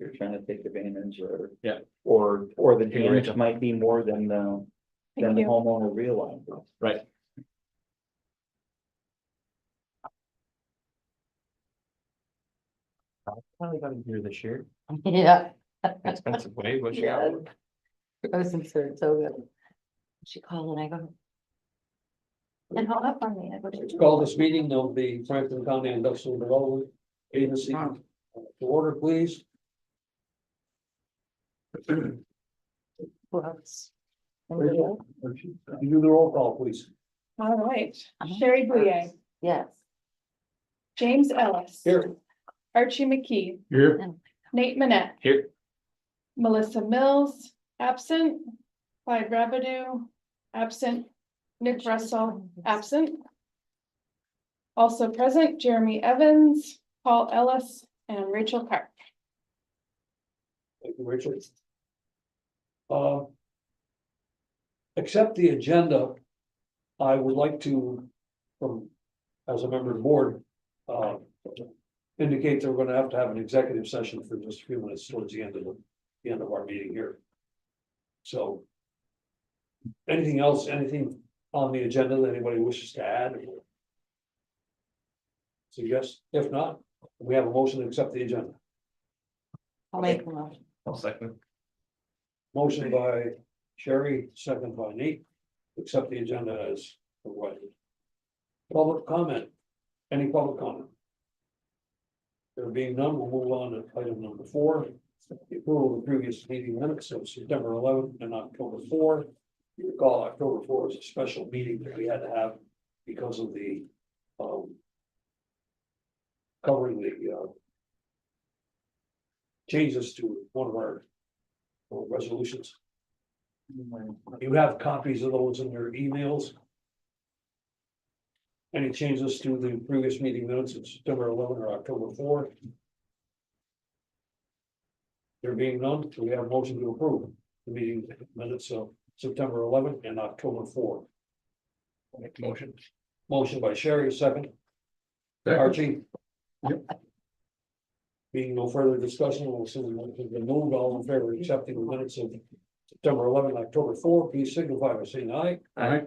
you're trying to take advantage or. Yeah. Or the damage Rachel. might be more than the Thank you. homeowner realizes. Right. Finally got him here this year. Yeah. Expensive way, but she Yeah. got. I was concerned, so good. She called and I go. And hung up on me. I go, "Did you-" Call this meeting of the Franklin County Industrial Development Agency to order, please. Who else? You do the roll call, please. All right, Sherry Bouye, Yes. James Ellis. Here. Archie McKee, Here. Nate Manette, Here. Melissa Mills, absent. Clyde Rabideau, absent. Nick Russell, absent. Also present, Jeremy Evans, Paul Ellis, and Rachel Carr. Thank you, Richard. Accept the agenda. I would like to, as a member of the board, indicate that we're gonna have to have an executive session for just a few minutes towards the end of our meeting here. So. Anything else, anything on the agenda that anybody wishes to add? Suggest, if not, we have a motion to accept the agenda. I'll make a motion. I'll second. Motion by Sherry, second by Nate, accept the agenda as provided. Public comment, any public comment? There being none, we'll move on to item number 4. The approval of the previous meeting minutes of September 11th and October 4th. You recall October 4th was a special meeting that we had to have because of the covering the changes to one of our resolutions. You have copies of those in your emails. Any changes to the previous meeting minutes of September 11 or October 4? There being none, do we have a motion to approve the meeting minutes of September 11 and October 4? Make the motion. Motion by Sherry, second. Archie? Being no further discussion, we'll assume the motion has been moved. All in favor of accepting the minutes of September 11, October 4, please signify by saying aye. Aye.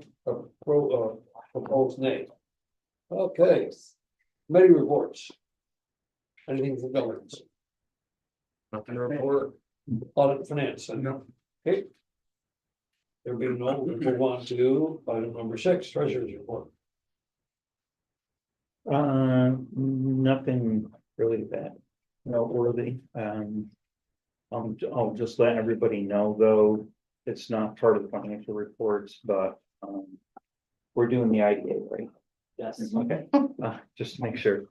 Opposed, nay. Okay. Committee reports. Anything for governance? Nothing to report. Audit and finance. No. Okay. There being no, we'll move on to item number 6, treasurer's report. Nothing really that noteworthy. I'll just let everybody know, though, it's not part of the financial reports, but, we're doing the IDA, right? Yes. Okay, just to make sure.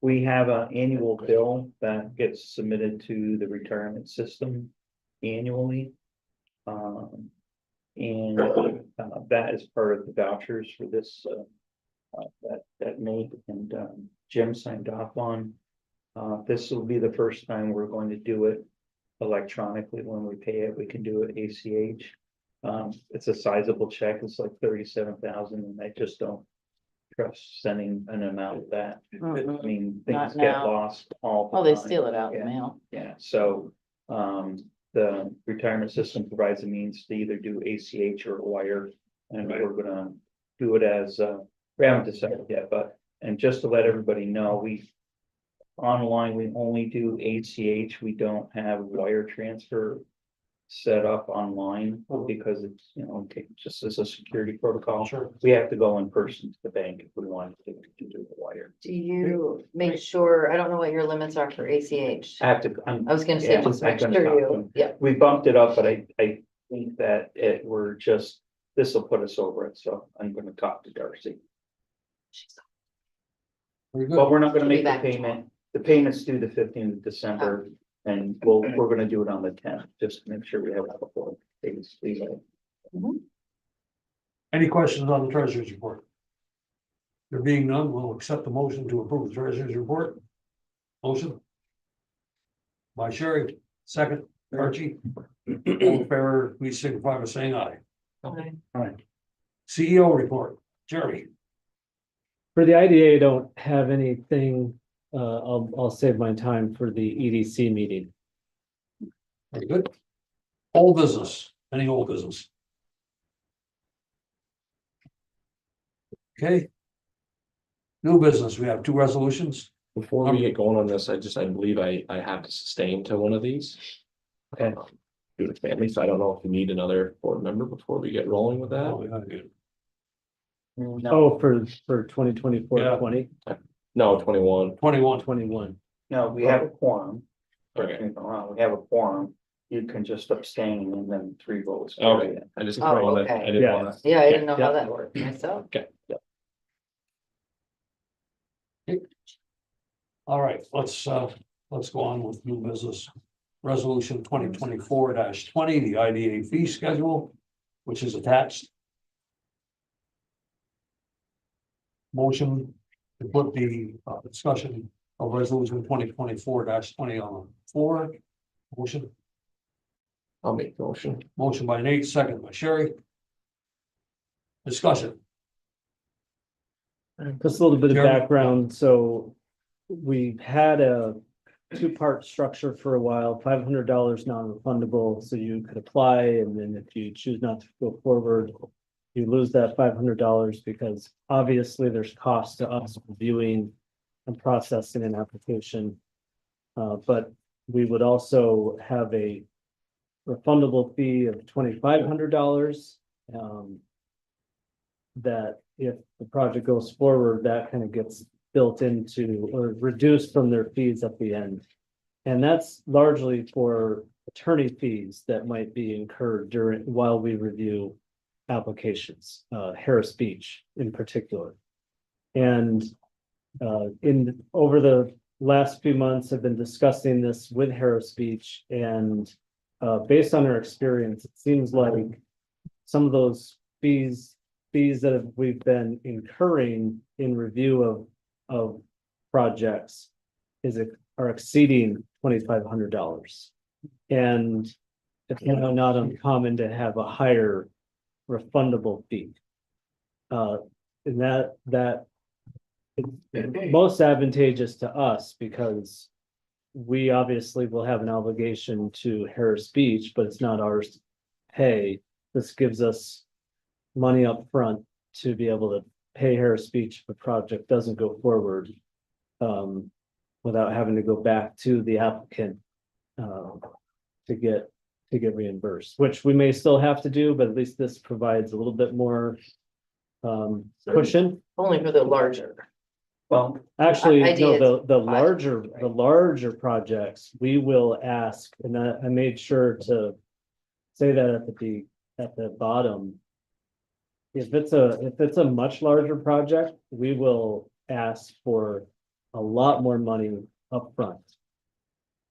We have an annual bill that gets submitted to the retirement system annually. And that is part of the vouchers for this, that Nate and Jim signed off on. This will be the first time we're going to do it electronically. When we pay it, we can do it ACH. It's a sizable check. It's like 37,000, and I just don't trust sending an amount that, I Mhm. mean, Not things get now. lost all the Oh, they time. steal it out in Yeah. the mail. Yeah, so, the retirement system provides a means to either do ACH or wire. And we're gonna do it as, we haven't decided yet, but, and just to let everybody know, online, we only do ACH, we don't have wire transfer set up online because it's, just as a security protocol. Sure. We have to go in person to the bank if we want to do the wire. Do you make sure, I don't know what your limits are for ACH. I have to, I was gonna say, Yeah, just make I'm gonna sure talk to you, them. yeah. We bumped it up, but I think that this will put us over it, so I'm gonna talk to Darcy. Very But good. we're not gonna She'll be make the back payment, the payment's due the 15th of December, and we're gonna do it on the 10th, just to make sure we have a couple of days. Any questions on the treasurer's report? There being none, we'll accept the motion to approve the treasurer's report. Motion. By Sherry, second, Archie. All in favor, please signify by saying aye. Okay. CEO report, Jerry. For the IDA, I don't have anything I'll save my time for the EDC meeting. Very good. Old business, any old business? Okay. New business, we have two resolutions. Before we get going on this, I believe I have to sustain to one of these. Okay. Due to family, so I don't know if we need another board member before we get rolling with that. Oh, yeah, good. No, Oh, for 2024, Yeah. No, 21. 21. 21. no, we have a quorum. Okay. Correct me if I'm wrong, we have a quorum. You can just abstain and then 3 votes. Okay, I just Oh, wanted, okay. I didn't Yeah. wanna. Yeah, I didn't know how Yeah. that worked myself. All right, let's go on with new business. Resolution 2024-20, the IDA fee schedule, which is attached. Motion to put the discussion of resolution 2024-20 on the floor. Motion, I'll make the motion. motion by Nate, second by Sherry. Discussion. Just a little bit of Jeremy? background, so we had a two-part structure for a while, $500 non-refundable, so you could apply, and then if you choose not to go forward, you lose that $500 because obviously there's cost to us reviewing and processing an application. But we would also have a refundable fee of $2,500. That if the project goes forward, that kind of gets built into or reduced from their fees at the end. And that's largely for attorney fees that might be incurred while we review applications, Harris Beach in particular. And over the last few months, I've been discussing this with Harris Beach, and based on our experience, it seems like some of those fees that we've been incurring in review of projects are exceeding $2,500. And it's not uncommon to have a higher refundable fee. And that is most advantageous to us because we obviously will have an obligation to Harris Beach, but it's not ours to pay. This gives us money up front to be able to pay Harris Beach if the project doesn't go forward. Without having to go back to the applicant to get reimbursed, which we may still have to do, but at least this provides a little bit more cushion. Only for the larger. Well, Actually, Idea no, is the right. larger projects, we will ask, and I made sure to say that at the bottom. If it's a much larger project, we will ask for a lot more money upfront.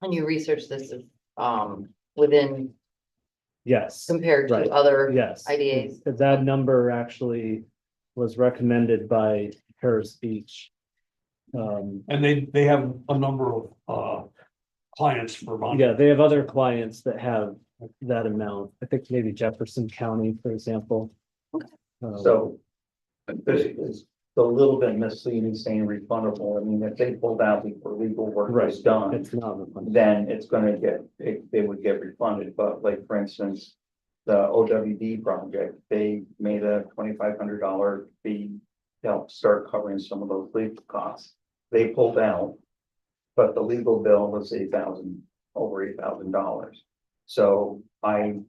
And you research this, within, Yes, compared right. to other yes. IDAs. That number actually was recommended by Harris Beach. And they have a number of clients for bond. Yeah, they have other clients that have that amount. I think maybe Jefferson County, for example. so it's a little bit misleading saying refundable. I mean, if they pulled out before legal work was done, It's not refundable. then it's gonna they would get refunded. But like, for instance, the OWD project, they made a $2,500 fee to help start covering some of those legal costs. They pulled out, but the legal bill was over $8,000. So I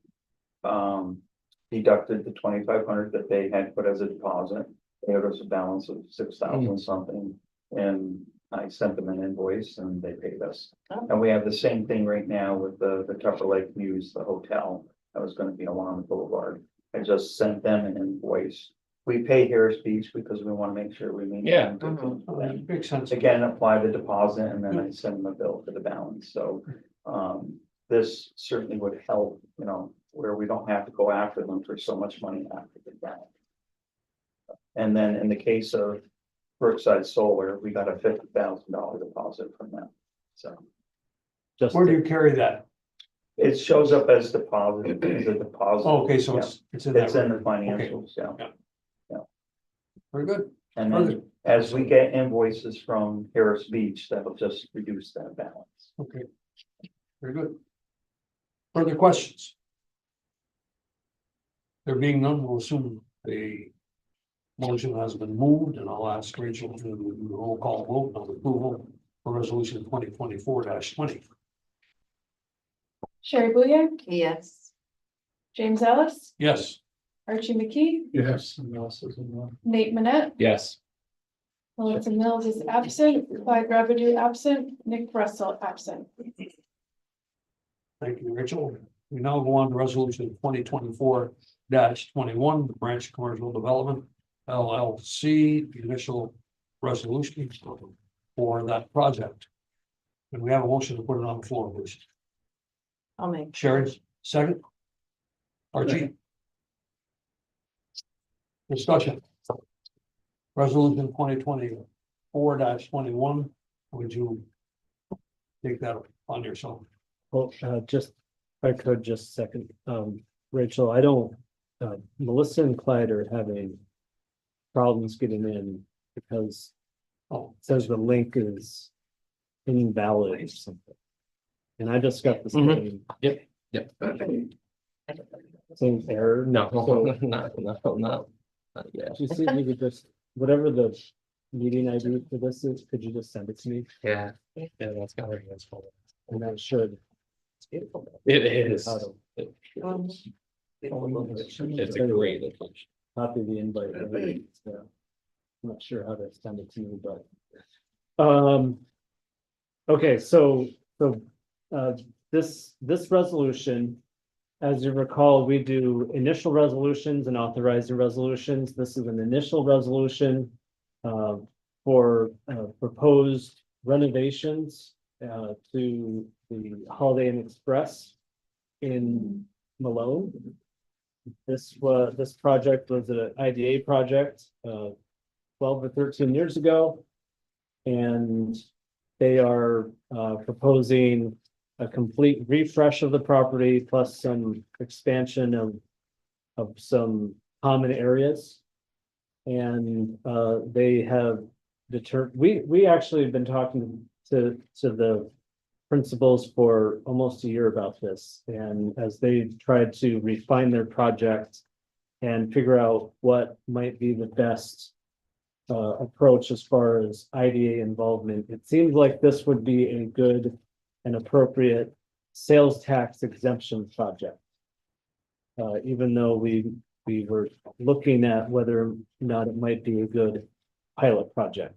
deducted the $2,500 that they had put as a deposit. They owed us a balance of $6,000 something, and I sent them an invoice and they paid us. Oh. And we have the same thing right now with the Tupper Lake News, the hotel that was gonna be along the boulevard. I just sent them an invoice. We pay Harris Beach because we wanna make sure we maintain. Yeah. good things for them. Makes sense. Again, apply the deposit and then I send them a bill for the balance, so. This certainly would help, where we don't have to go after them for so much money after the fact. And then in the case of Brookside Solar, we got a $50,000 deposit from them, so. Just Where do you carry that? It shows up as deposit, as a deposit. Oh, okay, so Yeah. it's in that. It's in the Okay. financials, yeah. Very good. And then as we get invoices from Harris Beach, that'll just reduce that balance. Okay. Very good. Further questions? There being none, we'll assume the motion has been moved, and I'll ask Rachel to do the roll call vote on approval for resolution 2024-20. Sherry Bouillard, Yes. James Ellis, Yes. Archie McKee, Yes. Nate Manette, Yes. Melissa Mills is absent, Clyde Rabideau absent, Nick Russell absent. Thank you, Rachel. We now go on to resolution 2024-21, the Branch Commercial Development LLC, the initial resolution for that project. And we have a motion to put it on the floor, please. I'll make. Sherry, second. Archie. Discussion. Resolution 2024-21, would you take that on yourself? Well, just, if I could just second, Rachel, I don't, Melissa and Clyde are having problems getting in because Oh, it says the link is invalid or something. And I just got the Mhm. same, Yep. same error. No, So, not yet. do you see, if you could just, whatever the meeting ID for this is, could you just send it to me? Yeah. Yeah, that's got it. And that should. It is. How to It's a great location. copy the invite. Right? So, I'm not sure how to send it to you, but. Okay, so, this resolution. As you recall, we do initial resolutions and authorizing resolutions. This is an initial resolution. For proposed renovations to the Holiday Inn Express in Malone. This project was an IDA project 12 or 13 years ago. And they are proposing a complete refresh of the property plus some expansion of some common areas. And they have we actually have been talking to the principals for almost a year about this. And as they tried to refine their project and figure out what might be the best approach as far as IDA involvement, it seems like this would be a good and appropriate sales tax exemption project. Even though we were looking at whether or not it might be a good pilot project.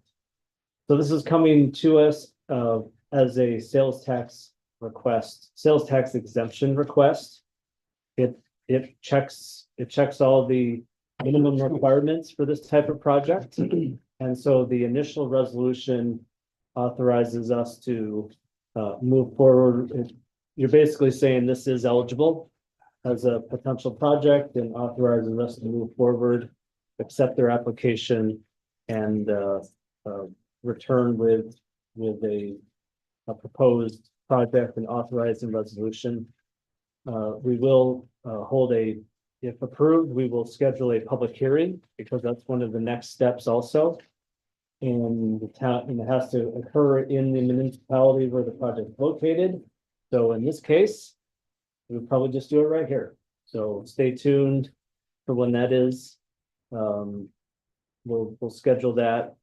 So this is coming to us as a sales tax request, sales tax exemption request. It checks all the minimum requirements for this type of project. And so the initial resolution authorizes us to move forward. You're basically saying this is eligible as a potential project and authorizes us to move forward, accept their application and return with a proposed project and authorizing resolution. We will hold if approved, we will schedule a public hearing because that's one of the next steps also. And the town, and it has to occur in the municipality where the project is located. So in this case, we'll probably just do it right here. So stay tuned for when that is. We'll schedule that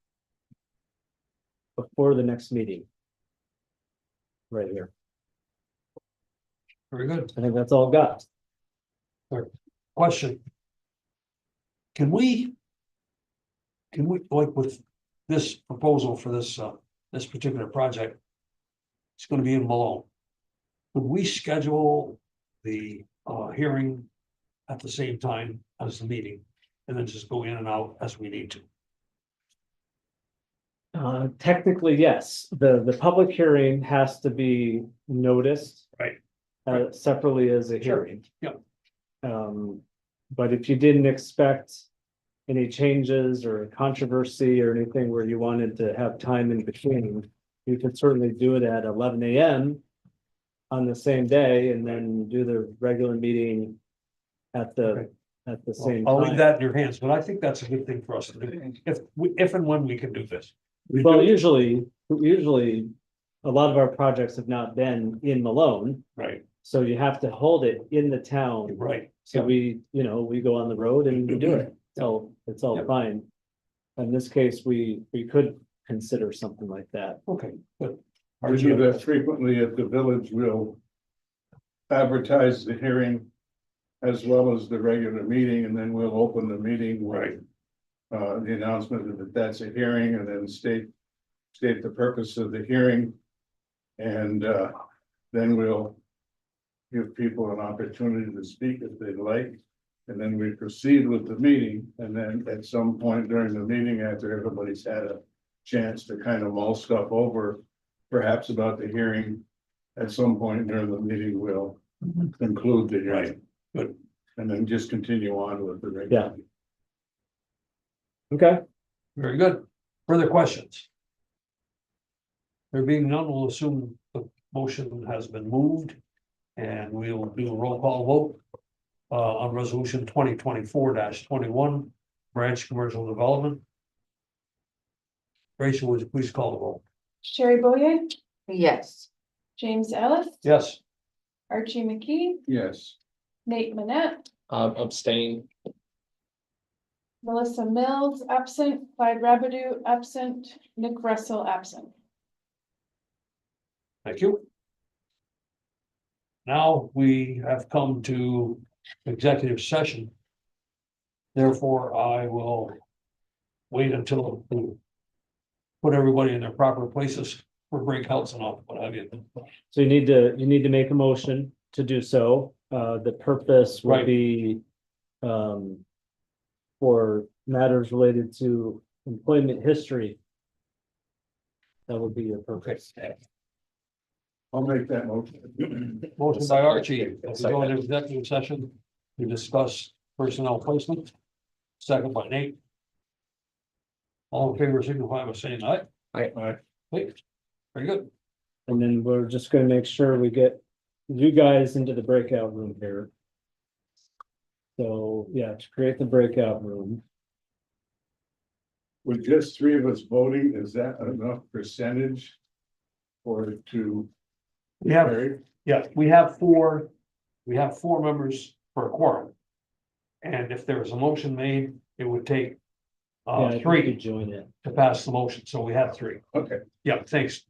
before the next meeting. Right here. very good. I think that's all I've got. Question. Can we, like with this proposal for this particular project, it's gonna be in Malone. Could we schedule the hearing at the same time as the meeting and then just go in and out as we need to? Technically, yes, the public hearing has to be noticed. Right. Separately as a Sure. hearing. Yep. But if you didn't expect any changes or controversy or anything where you wanted to have time in between, you could certainly do it at 11 a.m. on the same day and then do the regular meeting at the at the same I'll leave time. that in your hands, but I think that's a good thing for us to do, if and when we can do this. Well, usually, a lot of our projects have not been in Malone, Right, so you have to hold it in the town. right, So we, we go on the road and we do it. So it's all Yep. fine. In this case, we could consider something like that. okay, good. We do that frequently at the village, we'll advertise the hearing as well as the regular meeting, and then we'll open the meeting Right. with the announcement that that's a hearing, and then state the purpose of the hearing. And then we'll give people an opportunity to speak if they'd like. And then we proceed with the meeting, and then at some point during the meeting, after everybody's had a chance to kind of mull stuff over, perhaps about the hearing, at some point during the meeting, we'll conclude the hearing. Right, good. And then just continue on with the regular. Okay, Very good. Further questions? There being none, we'll assume the motion has been moved. And we'll do a roll call vote. On resolution 2024-21, branch commercial development. Rachel, would you please call the roll? Sherry Boye, Yes. James Ellis, Yes. Archie McKee, Yes, Nate Manette, Abstain. Melissa Mills, absent, Clyde Rabideau, absent, Nick Russell, absent. Thank you. Now we have come to executive session. Therefore, I will wait until we put everybody in their proper places for breakouts and all, what have you. so you need to make a motion to do so. The purpose would Right. be for matters related to employment history. That would be your purpose. I'll make that motion. Motion by Archie, to go into executive session to discuss personnel placement. Second by Nate. All in favor, signify by saying aye. Aye. Hey, very good. And then we're just gonna make sure we get you guys into the breakout room here. So, yeah, to create the breakout room. With just three of us voting, is that enough percentage? For it to We have, carry? yeah, we have four members for a quorum. And if there was a motion made, it would take Yeah, if you three could join it. to pass the motion, so we have three. Okay. Yeah, thanks.